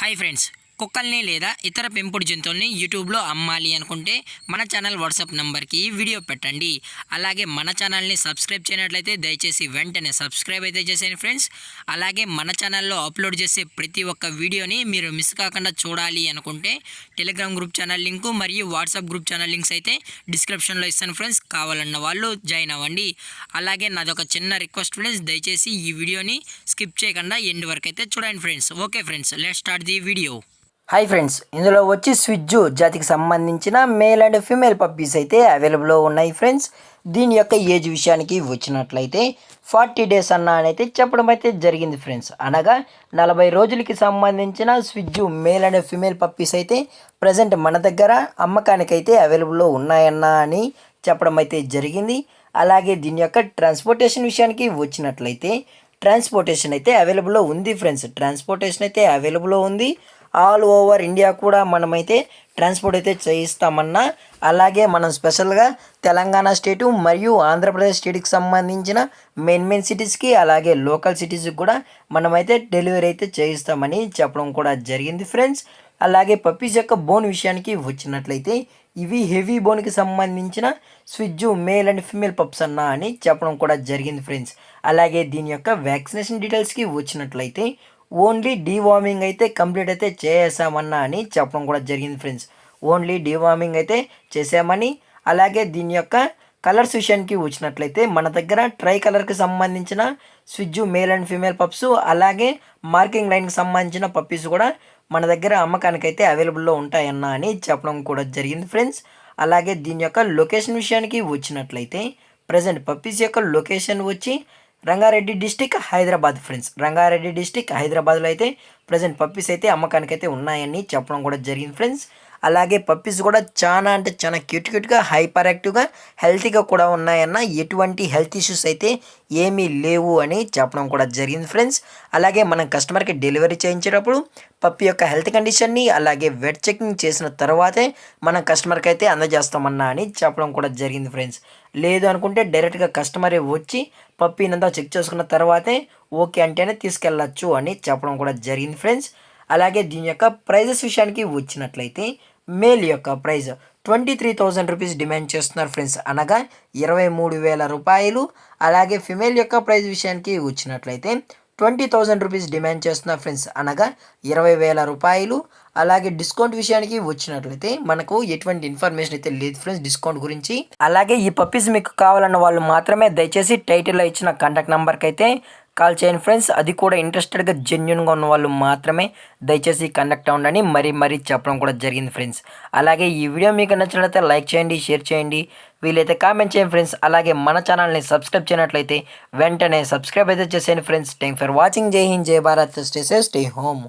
Hi friends, కుక్కల్ని లేదా ఇతర పెంపుడు జంతువుల్ని యూట్యూబ్లో అమ్మాలి అనుకుంటే మన ఛానల్ వాట్సాప్ నెంబర్కి వీడియో పెట్టండి. అలాగే మన ఛానల్ని సబ్స్క్రైబ్ చేయనట్లయితే దయచేసి వెంటనే సబ్స్క్రైబ్ అయితే చేసేయండి ఫ్రెండ్స్. అలాగే మన ఛానల్లో అప్లోడ్ చేసే ప్రతి ఒక్క వీడియోని మీరు మిస్ కాకుండా చూడాలి అనుకుంటే టెలిగ్రామ్ గ్రూప్ ఛానల్ లింకు మరియు వాట్సాప్ గ్రూప్ ఛానల్ లింక్స్ అయితే డిస్క్రిప్షన్లో ఇస్తాను ఫ్రెండ్స్. కావాలన్న వాళ్ళు జాయిన్ అవ్వండి. అలాగే నాదొక చిన్న రిక్వెస్ట్ ఫ్రెండ్స్, దయచేసి ఈ వీడియోని స్కిప్ చేయకుండా ఎండ్ వరకు అయితే చూడండి friends. Okay friends, let's start the video. Hi friends, ఇందులో వచ్చి స్విజ్జు జాతికి సంబంధించిన మేల్ అండ్ ఫీమేల్ పప్పీస్ అయితే అవైలబుల్లో ఉన్నాయి ఫ్రెండ్స్. దీని యొక్క ఏజ్ విషయానికి వచ్చినట్లయితే 40 డేస్ అయితే చెప్పడం అయితే జరిగింది ఫ్రెండ్స్. అనగా 40 రోజులకి సంబంధించిన స్విజ్జు మేల్ అండ్ ఫీమేల్ పప్పీస్ అయితే ప్రజెంట్ మన దగ్గర అమ్మకానికి అయితే అవైలబుల్లో ఉన్నాయన్నా అని చెప్పడం అయితే జరిగింది. అలాగే దీని యొక్క ట్రాన్స్పోర్టేషన్ విషయానికి వచ్చినట్లయితే ట్రాన్స్పోర్టేషన్ అయితే అవైలబుల్లో ఉంది ఫ్రెండ్స్. ట్రాన్స్పోర్టేషన్ అయితే అవైలబుల్లో ఉంది. ఆల్ ఓవర్ ఇండియా కూడా మనమైతే ట్రాన్స్పోర్ట్ అయితే చేయిస్తామన్నా, అలాగే మనం స్పెషల్గా తెలంగాణ స్టేటు మరియు ఆంధ్రప్రదేశ్ స్టేట్కి సంబంధించిన మెయిన్ సిటీస్కి అలాగే లోకల్ సిటీస్కి కూడా మనమైతే డెలివరీ అయితే చేయిస్తామని చెప్పడం కూడా జరిగింది ఫ్రెండ్స్. అలాగే పప్పీస్ యొక్క బోన్ విషయానికి వచ్చినట్లయితే ఇవి హెవీ బోన్కి సంబంధించిన స్విజ్జు మేల్ అండ్ ఫీమేల్ పప్స్ అన్నా అని చెప్పడం కూడా జరిగింది ఫ్రెండ్స్. అలాగే దీని యొక్క వ్యాక్సినేషన్ డీటెయిల్స్కి వచ్చినట్లయితే ఓన్లీ డీవార్మింగ్ అయితే కంప్లీట్ అయితే చేసామన్నా అని చెప్పడం కూడా జరిగింది ఫ్రెండ్స్. ఓన్లీ డీవార్మింగ్ అయితే చేసామని. అలాగే దీని యొక్క కలర్స్ విషయానికి వచ్చినట్లయితే మన దగ్గర ట్రై కలర్కి సంబంధించిన స్విజ్జు మేల్ అండ్ ఫీమేల్ పప్స్ అలాగే మార్కింగ్ లైన్కి సంబంధించిన పప్పీస్ కూడా మన దగ్గర అమ్మకానికి అయితే అవైలబుల్లో ఉంటాయన్నా అని చెప్పడం కూడా జరిగింది ఫ్రెండ్స్. అలాగే దీని యొక్క లొకేషన్ విషయానికి వచ్చినట్లయితే ప్రజెంట్ పప్పీస్ యొక్క లొకేషన్ వచ్చి Rangareddy district Hyderabad friends. Rangareddy district హైదరాబాద్లో అయితే ప్రజెంట్ పప్పీస్ అయితే అమ్మకానికి అయితే ఉన్నాయని చెప్పడం కూడా జరిగింది ఫ్రెండ్స్. అలాగే పప్పీస్ కూడా చాలా అంటే చాలా క్యూట్గా హైపర్ యాక్టివ్గా హెల్తీగా కూడా ఉన్నాయన్న, ఎటువంటి హెల్త్ ఇష్యూస్ అయితే ఏమీ లేవు అని చెప్పడం కూడా జరిగింది ఫ్రెండ్స్. అలాగే మనం కస్టమర్కి డెలివరీ చేయించేటప్పుడు పప్పి యొక్క హెల్త్ కండిషన్ని అలాగే వెట్ చెకింగ్ చేసిన తర్వాతే మనం కస్టమర్కి అయితే అందజేస్తామన్నా అని చెప్పడం కూడా జరిగింది ఫ్రెండ్స్. లేదు అనుకుంటే డైరెక్ట్గా కస్టమరే వచ్చి పప్పీనంతా చెక్ చేసుకున్న తర్వాతే ఓకే అంటేనే తీసుకెళ్ళచ్చు అని చెప్పడం కూడా జరిగింది ఫ్రెండ్స్. అలాగే దీని యొక్క ప్రైజెస్ విషయానికి వచ్చినట్లయితే మేల్ యొక్క ప్రైజ్ 23,000 రూపీస్ డిమాండ్ చేస్తున్నారు ఫ్రెండ్స్, అనగా 23,000 రూపాయలు. అలాగే ఫిమేల్ యొక్క ప్రైజ్ విషయానికి వచ్చినట్లయితే 20,000 రూపీస్ డిమాండ్ చేస్తున్నారు ఫ్రెండ్స్, అనగా 20,000 రూపాయలు. అలాగే డిస్కౌంట్ విషయానికి వచ్చినట్లయితే మనకు ఎటువంటి ఇన్ఫర్మేషన్ అయితే లేదు ఫ్రెండ్స్ డిస్కౌంట్ గురించి. అలాగే ఈ పప్పీస్ మీకు కావాలన్న వాళ్ళు మాత్రమే దయచేసి టైటిల్లో ఇచ్చిన కాంటాక్ట్ నెంబర్కి అయితే కాల్ చేయండి ఫ్రెండ్స్. అది కూడా ఇంట్రెస్టెడ్గా జెన్యున్గా ఉన్న వాళ్ళు మాత్రమే దయచేసి కండక్ట్ అవ్వండి మరీ చెప్పడం కూడా జరిగింది ఫ్రెండ్స్. అలాగే ఈ వీడియో మీకు నచ్చినట్లయితే లైక్ చేయండి, షేర్ చేయండి, వీలైతే కామెంట్ చేయండి ఫ్రెండ్స్. అలాగే మన ఛానల్ని సబ్స్క్రైబ్ చేయనట్లయితే వెంటనే సబ్స్క్రైబ్ అయితే చేసేయండి ఫ్రెండ్స్. Thank for watching. జై హింద్, జై Bharat, stay safe, stay home.